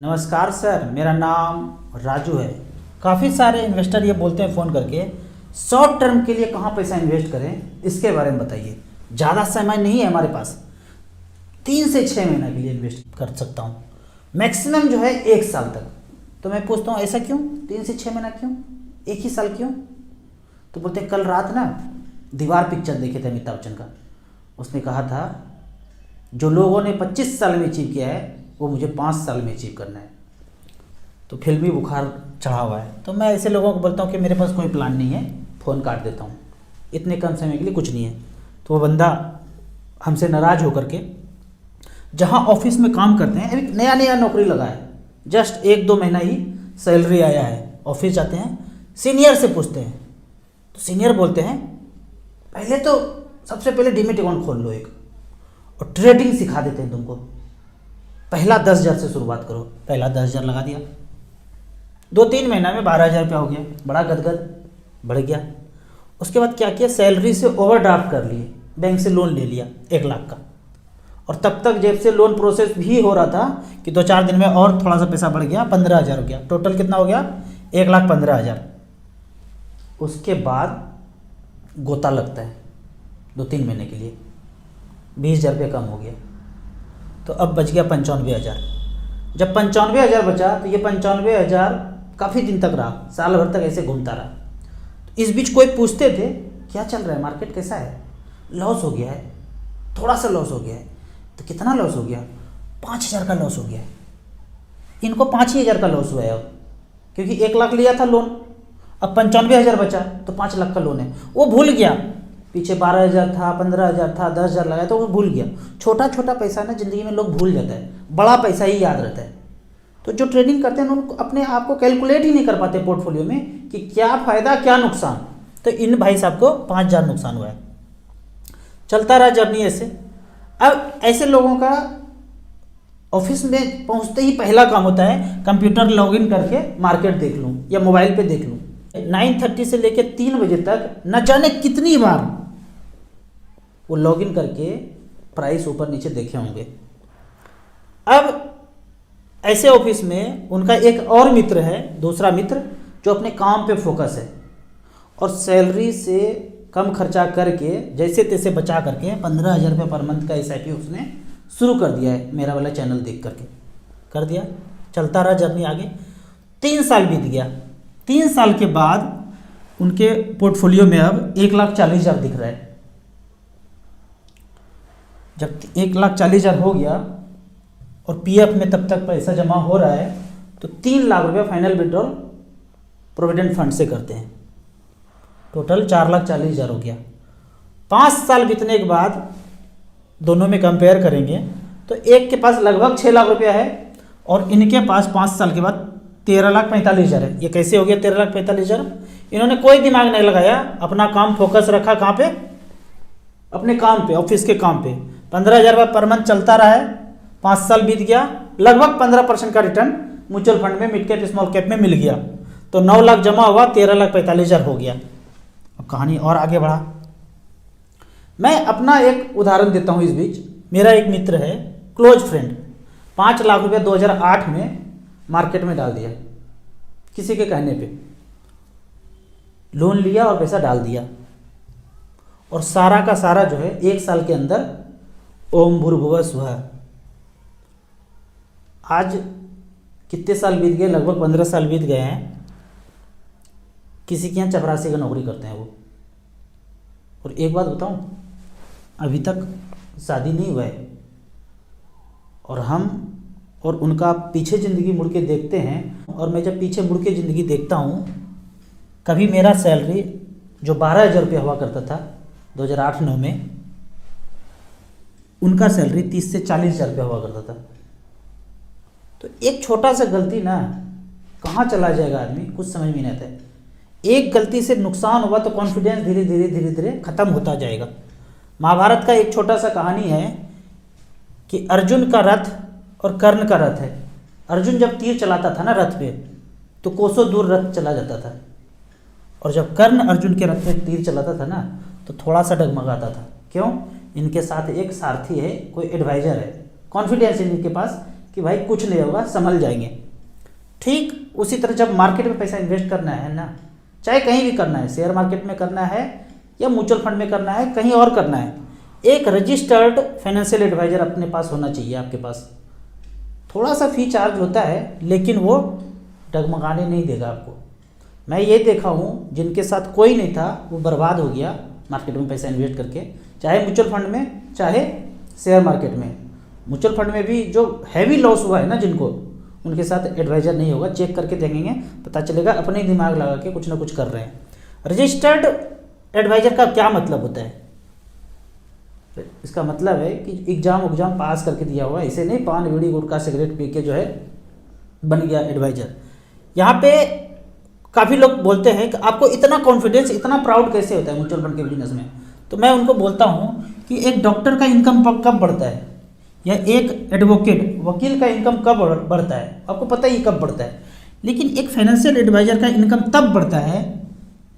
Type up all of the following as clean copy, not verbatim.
नमस्कार सर, मेरा नाम राजू है। काफ़ी सारे इन्वेस्टर ये बोलते हैं फ़ोन करके शॉर्ट टर्म के लिए कहाँ पैसा इन्वेस्ट करें, इसके बारे में बताइए। ज़्यादा समय नहीं है हमारे पास, 3 से 6 महीना के लिए इन्वेस्ट कर सकता हूँ, मैक्सिमम जो है 1 साल तक। तो मैं पूछता हूँ ऐसा क्यों, 3 से 6 महीना क्यों, एक ही साल क्यों? तो बोलते कल रात ना दीवार पिक्चर देखे थे अमिताभ बच्चन का, उसने कहा था जो लोगों ने 25 साल में अचीव किया है वो मुझे 5 साल में अचीव करना है। तो फिल्मी बुखार चढ़ा हुआ है, तो मैं ऐसे लोगों को बोलता हूँ कि मेरे पास कोई प्लान नहीं है, फ़ोन काट देता हूँ, इतने कम समय के लिए कुछ नहीं है। तो वो बंदा हमसे नाराज़ होकर के जहाँ ऑफिस में काम करते हैं, अभी नया नया नौकरी लगा है, जस्ट 1-2 महीना ही सैलरी आया है, ऑफिस जाते हैं, सीनियर से पूछते हैं तो सीनियर बोलते हैं पहले तो सबसे पहले डीमेट अकाउंट खोल लो एक, और ट्रेडिंग सिखा देते हैं तुमको, पहला 10,000 से शुरुआत करो। पहला 10,000 लगा दिया, 2-3 महीना में 12,000 रुपया हो गया, बड़ा गदगद बढ़ गया। उसके बाद क्या किया, सैलरी से ओवरड्राफ्ट कर लिए, बैंक से लोन ले लिया 1 लाख का, और तब तक जेब से लोन प्रोसेस भी हो रहा था कि 2-4 दिन में और थोड़ा सा पैसा बढ़ गया, 15,000 हो गया, टोटल कितना हो गया, 1,15,000। उसके बाद गोता लगता है 2-3 महीने के लिए, 20,000 रुपये कम हो गया, तो अब बच गया 95,000। जब 95,000 बचा तो ये 95,000 काफ़ी दिन तक रहा, साल भर तक ऐसे घूमता रहा। तो इस बीच कोई पूछते थे क्या चल रहा है, मार्केट कैसा है, लॉस हो गया है, थोड़ा सा लॉस हो गया है। तो कितना लॉस हो गया, 5,000 का लॉस हो गया है। इनको 5,000 का लॉस हुआ है अब, क्योंकि 1 लाख लिया था लोन, अब 95,000 बचा तो 5 लाख का लोन है। वो भूल गया, पीछे 12,000 था, 15,000 था, 10,000 लगाया तो वो भूल गया। छोटा छोटा पैसा ना ज़िंदगी में लोग भूल जाता है, बड़ा पैसा ही याद रहता है। तो जो ट्रेडिंग करते हैं उनको अपने आप को कैलकुलेट ही नहीं कर पाते पोर्टफोलियो में कि क्या फ़ायदा क्या नुकसान। तो इन भाई साहब को 5,000 नुकसान हुआ है। चलता रहा जर्नी ऐसे। अब ऐसे लोगों का ऑफिस में पहुँचते ही पहला काम होता है कंप्यूटर लॉगिन करके मार्केट देख लूँ या मोबाइल पर देख लूँ। 9:30 से लेकर 3 बजे तक न जाने कितनी बार वो लॉगिन करके प्राइस ऊपर नीचे देखे होंगे। अब ऐसे ऑफिस में उनका एक और मित्र है, दूसरा मित्र, जो अपने काम पे फोकस है और सैलरी से कम खर्चा करके जैसे तैसे बचा करके 15,000 रुपये पर मंथ का SIP उसने शुरू कर दिया है, मेरा वाला चैनल देख करके कर दिया। चलता रहा जर्नी आगे, 3 साल बीत गया। 3 साल के बाद उनके पोर्टफोलियो में अब 1,40,000 दिख रहा है। जब 1,40,000 हो गया और PF में तब तक पैसा जमा हो रहा है तो 3 लाख रुपये फाइनल विड्रॉल प्रोविडेंट फंड से करते हैं, टोटल 4,40,000 हो गया। 5 साल बीतने के बाद दोनों में कंपेयर करेंगे तो एक के पास लगभग 6 लाख रुपया है और इनके पास 5 साल के बाद 13,45,000 है। ये कैसे हो गया 13,45,000? इन्होंने कोई दिमाग नहीं लगाया, अपना काम फोकस रखा, कहाँ पे, अपने काम पे, ऑफिस के काम पे। 15,000 रुपये पर मंथ चलता रहा है, 5 साल बीत गया, लगभग 15% का रिटर्न म्यूचुअल फंड में, मिड कैप स्मॉल कैप में मिल गया। तो 9 लाख जमा हुआ, 13,45,000 हो गया। अब कहानी और आगे बढ़ा। मैं अपना एक उदाहरण देता हूँ इस बीच। मेरा एक मित्र है, क्लोज फ्रेंड, 5 लाख रुपये 2008 में मार्केट में डाल दिया, किसी के कहने पे लोन लिया और पैसा डाल दिया, और सारा का सारा जो है 1 साल के अंदर ओम भूर्भुवः स्वः। आज कितने साल बीत गए, लगभग 15 साल बीत गए हैं। किसी के यहाँ चपरासी का नौकरी करते हैं वो। और एक बात बताऊं, अभी तक शादी नहीं हुआ है, और हम और उनका पीछे ज़िंदगी मुड़ के देखते हैं, और मैं जब पीछे मुड़ के ज़िंदगी देखता हूँ, कभी मेरा सैलरी जो 12,000 रुपया हुआ करता था 2008-9 में, उनका सैलरी 30 से 40,000 रुपया हुआ करता था। तो एक छोटा सा गलती ना कहाँ चला जाएगा आदमी, कुछ समझ में नहीं आता है। एक गलती से नुकसान हुआ तो कॉन्फिडेंस धीरे धीरे धीरे धीरे खत्म होता जाएगा। महाभारत का एक छोटा सा कहानी है कि अर्जुन का रथ और कर्ण का रथ है। अर्जुन जब तीर चलाता था ना रथ पे, तो कोसों दूर रथ चला जाता था, और जब कर्ण अर्जुन के रथ पे तीर चलाता था ना तो थोड़ा सा डगमगाता था। क्यों? इनके साथ एक सारथी है, कोई एडवाइजर है, कॉन्फिडेंस है इनके पास कि भाई कुछ नहीं होगा, संभल जाएंगे। ठीक उसी तरह जब मार्केट में पैसा इन्वेस्ट करना है ना, चाहे कहीं भी करना है, शेयर मार्केट में करना है या म्यूचुअल फंड में करना है, कहीं और करना है, एक रजिस्टर्ड फाइनेंशियल एडवाइजर अपने पास होना चाहिए आपके पास। थोड़ा सा फी चार्ज होता है लेकिन वो डगमगाने नहीं देगा आपको। मैं ये देखा हूँ जिनके साथ कोई नहीं था वो बर्बाद हो गया मार्केट में पैसा इन्वेस्ट करके, चाहे म्यूचुअल फंड में चाहे शेयर मार्केट में। म्यूचुअल फंड में भी जो हैवी लॉस हुआ है ना जिनको, उनके साथ एडवाइजर नहीं होगा, चेक करके देखेंगे पता चलेगा अपने दिमाग लगा के कुछ ना कुछ कर रहे हैं। रजिस्टर्ड एडवाइजर का क्या मतलब होता है? इसका मतलब है कि एग्जाम पास करके दिया हुआ, इसे नहीं पान बीड़ी गुटखा सिगरेट पी के जो है बन गया एडवाइजर। यहाँ पे काफ़ी लोग बोलते हैं कि आपको इतना कॉन्फिडेंस, इतना प्राउड कैसे होता है म्यूचुअल फंड के बिजनेस में। तो मैं उनको बोलता हूँ कि एक डॉक्टर का इनकम कब बढ़ता है या एक एडवोकेट वकील का इनकम कब बढ़ता है, आपको पता ही कब बढ़ता है। लेकिन एक फाइनेंशियल एडवाइजर का इनकम तब बढ़ता है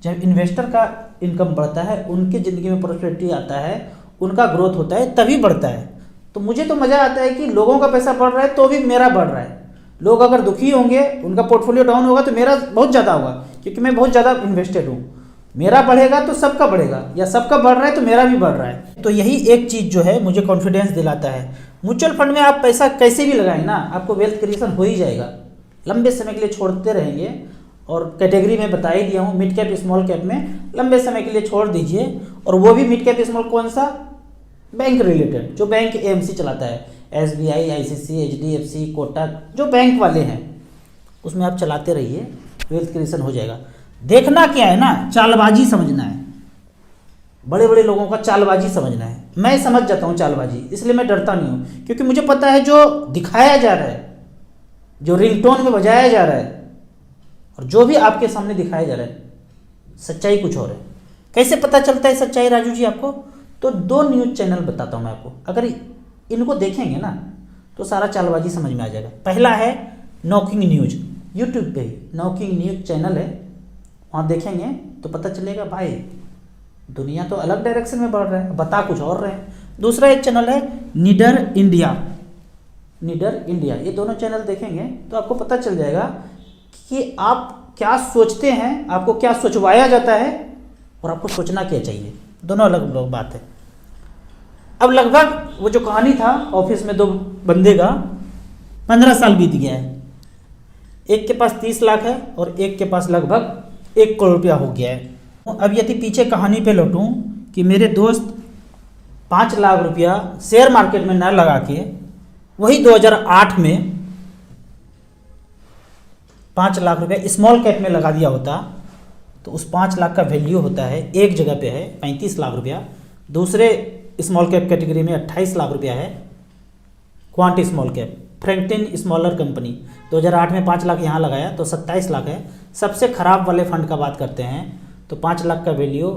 जब इन्वेस्टर का इनकम बढ़ता है, उनकी ज़िंदगी में प्रॉस्पेरिटी आता है, उनका ग्रोथ होता है, तभी बढ़ता है। तो मुझे तो मज़ा आता है कि लोगों का पैसा बढ़ रहा है तो भी मेरा बढ़ रहा है। लोग अगर दुखी होंगे, उनका पोर्टफोलियो डाउन होगा तो मेरा बहुत ज़्यादा होगा, क्योंकि मैं बहुत ज़्यादा इन्वेस्टेड हूँ। मेरा बढ़ेगा तो सबका बढ़ेगा, या सबका बढ़ रहा है तो मेरा भी बढ़ रहा है। तो यही एक चीज़ जो है मुझे कॉन्फिडेंस दिलाता है। म्यूचुअल फंड में आप पैसा कैसे भी लगाएं ना, आपको वेल्थ क्रिएशन हो ही जाएगा। लंबे समय के लिए छोड़ते रहेंगे, और कैटेगरी में बता ही दिया हूँ, मिड कैप स्मॉल कैप में लंबे समय के लिए छोड़ दीजिए। और वो भी मिड कैप स्मॉल कौन सा? बैंक रिलेटेड, जो बैंक एएमसी चलाता है, SBI, ICC, HDFC, कोटक, जो बैंक वाले हैं उसमें आप चलाते रहिए, वेल्थ क्रिएशन हो जाएगा। देखना क्या है ना, चालबाजी समझना है। बड़े बड़े लोगों का चालबाजी समझना है। मैं समझ जाता हूँ चालबाजी, इसलिए मैं डरता नहीं हूँ, क्योंकि मुझे पता है जो दिखाया जा रहा है, जो रिंगटोन में बजाया जा रहा है, और जो भी आपके सामने दिखाया जा रहा है, सच्चाई कुछ और है। कैसे पता चलता है सच्चाई राजू जी आपको? तो 2 न्यूज़ चैनल बताता हूँ मैं आपको, अगर इनको देखेंगे ना तो सारा चालबाजी समझ में आ जाएगा। पहला है नॉकिंग न्यूज, यूट्यूब पे ही नॉकिंग न्यूज चैनल है, वहाँ देखेंगे तो पता चलेगा भाई दुनिया तो अलग डायरेक्शन में बढ़ रहा है, बता कुछ और रहे हैं। दूसरा एक चैनल है निडर इंडिया, ये दोनों चैनल देखेंगे तो आपको पता चल जाएगा कि आप क्या सोचते हैं, आपको क्या सोचवाया जाता है और आपको सोचना क्या चाहिए। दोनों अलग अलग बात है। अब लगभग वो जो कहानी था ऑफिस में 2 बंदे का, 15 साल बीत गया है। एक के पास 30 लाख है और एक के पास लगभग 1 करोड़ रुपया हो गया है। अब यदि पीछे कहानी पे लौटूं कि मेरे दोस्त 5 लाख रुपया शेयर मार्केट में न लगा के वही 2008 में 5 लाख रुपया स्मॉल कैप में लगा दिया होता, तो उस 5 लाख का वैल्यू होता है एक जगह पे है 35 लाख रुपया, दूसरे स्मॉल कैप कैटेगरी में 28 लाख रुपया है। Quant small cap, Franklin smaller company 2008 में 5 लाख यहाँ लगाया तो 27 लाख है। सबसे खराब वाले फंड का बात करते हैं तो 5 लाख का value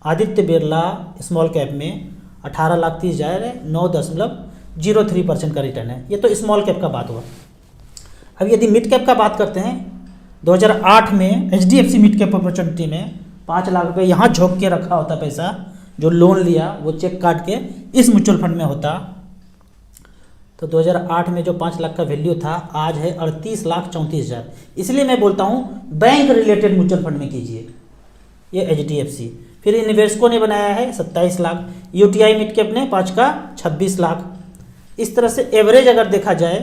Aditya Birla small cap में 18,30,000 है, 9.03% का रिटर्न है। ये तो स्मॉल कैप का बात हुआ। अब यदि मिड कैप का बात करते हैं, 2008 में HDFC मिड कैप अपॉर्चुनिटी में 5 लाख रुपये यहाँ झोंक के रखा होता पैसा, जो लोन लिया वो चेक काट के इस म्यूचुअल फंड में होता, तो 2008 में जो 5 लाख का वैल्यू था आज है 38,34,000। इसलिए मैं बोलता हूँ बैंक रिलेटेड म्यूचुअल फंड में कीजिए, ये HDFC। फिर इन्वेस्को ने बनाया है 27 लाख, UTI मिड कैप ने 5 का 26 लाख। इस तरह से एवरेज अगर देखा जाए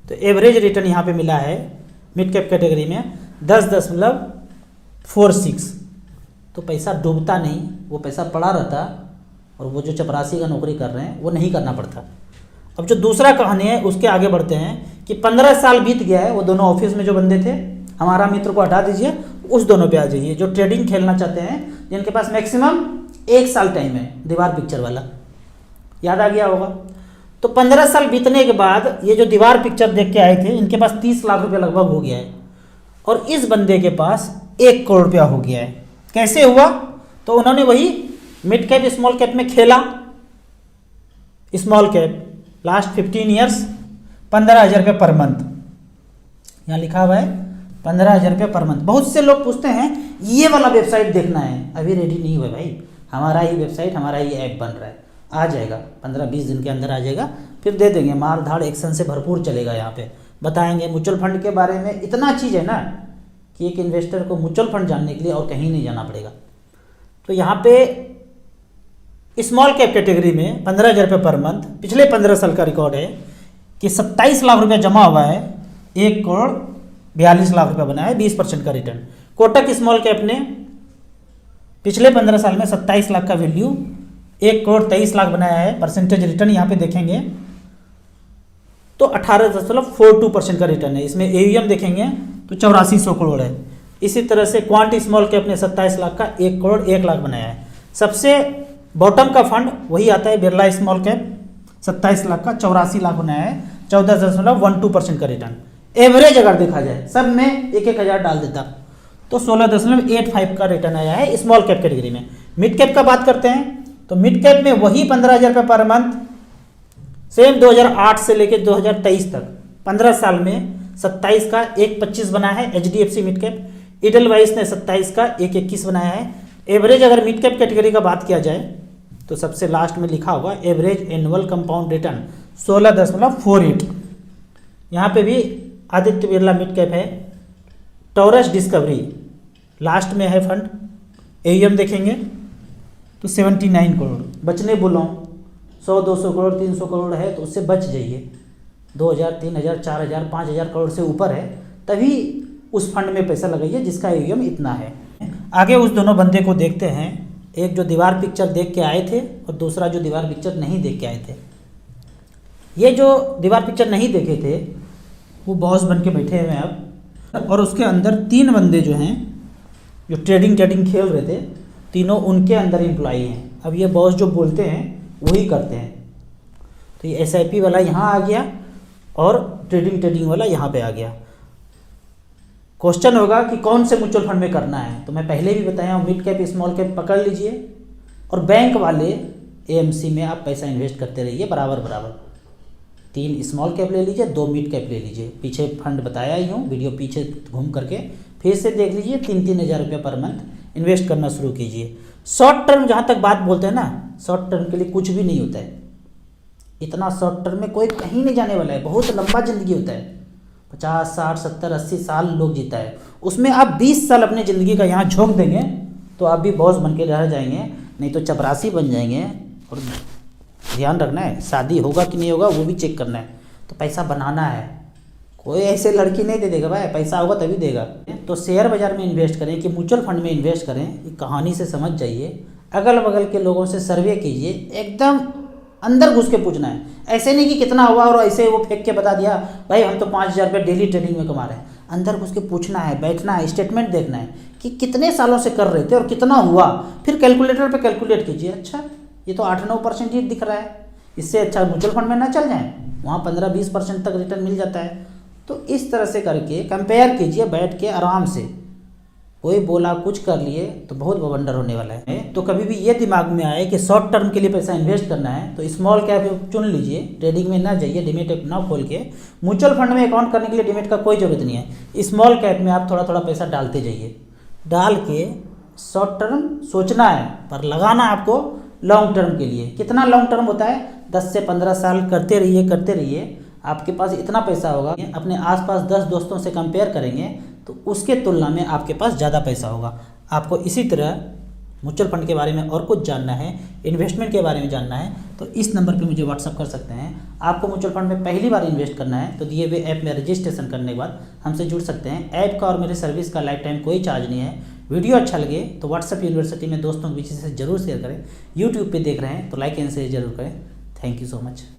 तो एवरेज रिटर्न यहाँ पे मिला है मिड कैप कैटेगरी में 10.46। तो पैसा डूबता नहीं, वो पैसा पड़ा रहता, और वो जो चपरासी का नौकरी कर रहे हैं वो नहीं करना पड़ता। अब जो दूसरा कहानी है उसके आगे बढ़ते हैं कि 15 साल बीत गया है। वो दोनों ऑफिस में जो बंदे थे, हमारा मित्र को हटा दीजिए, उस दोनों पे आ जाइए जो ट्रेडिंग खेलना चाहते हैं, जिनके पास मैक्सिमम 1 साल टाइम है। दीवार पिक्चर वाला याद आ गया होगा। तो 15 साल बीतने के बाद ये जो दीवार पिक्चर देख के आए थे, इनके पास 30 लाख रुपया लगभग हो गया है, और इस बंदे के पास 1 करोड़ रुपया हो गया है। कैसे हुआ? तो उन्होंने वही मिड कैप स्मॉल कैप में खेला। स्मॉल कैप लास्ट 15 ईयर्स 15,000 रुपये पर मंथ, यहाँ लिखा हुआ है 15,000 रुपये पर मंथ। बहुत से लोग पूछते हैं ये वाला वेबसाइट देखना है, अभी रेडी नहीं हुआ भाई, हमारा ही वेबसाइट, हमारा ही ऐप बन रहा है, आ जाएगा 15-20 दिन के अंदर आ जाएगा। फिर दे देंगे, मार धाड़ एक्शन से भरपूर चलेगा। यहाँ पे बताएंगे म्यूचुअल फंड के बारे में। इतना चीज़ है ना कि एक इन्वेस्टर को म्यूचुअल फंड जानने के लिए और कहीं नहीं जाना पड़ेगा। तो यहाँ पे स्मॉल कैप कैटेगरी में 15,000 रुपये पर मंथ, पिछले 15 साल का रिकॉर्ड है कि 27 लाख रुपया जमा हुआ है, 1,42 लाख रुपया बना है, 20% का रिटर्न। कोटक स्मॉल कैप ने पिछले 15 साल में 27 लाख का वैल्यू 1,23 लाख बनाया है। परसेंटेज रिटर्न यहाँ पे देखेंगे तो 18.42% का रिटर्न है। इसमें एयूएम देखेंगे तो 8400 करोड़ है। इसी तरह से क्वांट स्मॉल कैप ने 27 लाख का 1,01,00,000 बनाया है। सबसे बॉटम का फंड वही आता है बिरला स्मॉल कैप, 27 लाख का 84 लाख बनाया है, 14.12% का रिटर्न। एवरेज अगर देखा जाए सब में 1,000 डाल देता तो 16.85 का रिटर्न आया है स्मॉल कैप कैटेगरी में। मिड कैप का बात करते हैं तो मिड कैप में वही 15,000 रुपये पर मंथ, सेम 2008 से लेकर 2023 तक 15 साल में 27 का 1,25 बनाया है HDFC मिड कैप। इडलवाइस ने 27 का 1,21 बनाया है। एवरेज अगर मिड कैप कैटेगरी का बात किया जाए तो सबसे लास्ट में लिखा हुआ एवरेज एनुअल कंपाउंड रिटर्न 16.48। यहाँ पे भी आदित्य बिरला मिड कैप है। टॉरस डिस्कवरी लास्ट में है फंड। एयूएम देखेंगे तो 79 करोड़। बचने बोला हूँ 100-200 करोड़ 300 करोड़ है तो उससे बच जाइए। 2,000 3,000 4,000 5,000 करोड़ से ऊपर है तभी उस फंड में पैसा लगाइए जिसका एयूएम इतना है। आगे उस दोनों बंदे को देखते हैं, एक जो दीवार पिक्चर देख के आए थे और दूसरा जो दीवार पिक्चर नहीं देख के आए थे। ये जो दीवार पिक्चर नहीं देखे थे वो बॉस बन के बैठे हुए हैं अब, और उसके अंदर 3 बंदे जो हैं जो ट्रेडिंग खेल रहे थे, तीनों उनके अंदर एम्प्लॉई हैं। अब ये बॉस जो बोलते हैं वही करते हैं। तो ये SIP वाला यहाँ आ गया और ट्रेडिंग वाला यहाँ पे आ गया। क्वेश्चन होगा कि कौन से म्यूचुअल फंड में करना है, तो मैं पहले भी बताया हूँ मिड कैप स्मॉल कैप पकड़ लीजिए और बैंक वाले AMC में आप पैसा इन्वेस्ट करते रहिए बराबर। 3 स्मॉल कैप ले लीजिए, 2 मिड कैप ले लीजिए। पीछे फंड बताया ही हूँ, वीडियो पीछे घूम करके फिर से देख लीजिए। 3-3 हज़ार रुपये पर मंथ इन्वेस्ट करना शुरू कीजिए। शॉर्ट टर्म जहाँ तक बात बोलते हैं ना, शॉर्ट टर्म के लिए कुछ भी नहीं होता है। इतना शॉर्ट टर्म में कोई कहीं नहीं जाने वाला है। बहुत लंबा ज़िंदगी होता है, 50 60 70 80 साल लोग जीता है। उसमें आप 20 साल अपनी ज़िंदगी का यहाँ झोंक देंगे तो आप भी बॉस बन के रह जाएंगे, नहीं तो चपरासी बन जाएंगे। और ध्यान रखना है, शादी होगा कि नहीं होगा वो भी चेक करना है। तो पैसा बनाना है, कोई ऐसे लड़की नहीं दे देगा भाई, पैसा होगा तभी देगा। तो शेयर बाज़ार में इन्वेस्ट करें कि म्यूचुअल फंड में इन्वेस्ट करें, ये कहानी से समझ जाइए। अगल बगल के लोगों से सर्वे कीजिए, एकदम अंदर घुस के पूछना है। ऐसे नहीं कि कितना हुआ और ऐसे वो फेंक के बता दिया भाई हम तो 5,000 रुपये डेली ट्रेडिंग में कमा रहे हैं। अंदर घुस के पूछना है, बैठना है, स्टेटमेंट देखना है कि कितने सालों से कर रहे थे और कितना हुआ। फिर कैलकुलेटर पे कैलकुलेट कीजिए, अच्छा ये तो 8-9% ही दिख रहा है, इससे अच्छा म्यूचुअल फंड में ना चल जाए, वहाँ 15-20% तक रिटर्न मिल जाता है। तो इस तरह से करके कंपेयर कीजिए बैठ के आराम से। कोई बोला कुछ कर लिए तो बहुत बवंडर होने वाला है। तो कभी भी ये दिमाग में आए कि शॉर्ट टर्म के लिए पैसा इन्वेस्ट करना है तो स्मॉल कैप चुन लीजिए, ट्रेडिंग में ना जाइए, डिमेट ना खोल के। म्यूचुअल फंड में अकाउंट करने के लिए डिमेट का कोई ज़रूरत नहीं है। स्मॉल कैप में आप थोड़ा थोड़ा पैसा डालते जाइए। डाल के शॉर्ट टर्म सोचना है पर लगाना आपको लॉन्ग टर्म के लिए। कितना लॉन्ग टर्म होता है? 10 से 15 साल करते रहिए। आपके पास इतना पैसा होगा, अपने आसपास 10 दोस्तों से कंपेयर करेंगे तो उसके तुलना में आपके पास ज़्यादा पैसा होगा। आपको इसी तरह म्यूचुअल फंड के बारे में और कुछ जानना है, इन्वेस्टमेंट के बारे में जानना है तो इस नंबर पे मुझे व्हाट्सअप कर सकते हैं। आपको म्यूचुअल फंड में पहली बार इन्वेस्ट करना है तो दिए हुए ऐप में रजिस्ट्रेशन करने के बाद हमसे जुड़ सकते हैं। ऐप का और मेरे सर्विस का लाइफ टाइम कोई चार्ज नहीं है। वीडियो अच्छा लगे तो व्हाट्सअप यूनिवर्सिटी में दोस्तों के बीच से जरूर शेयर करें। यूट्यूब पर देख रहे हैं तो लाइक एंड शेयर जरूर करें। Thank you so much.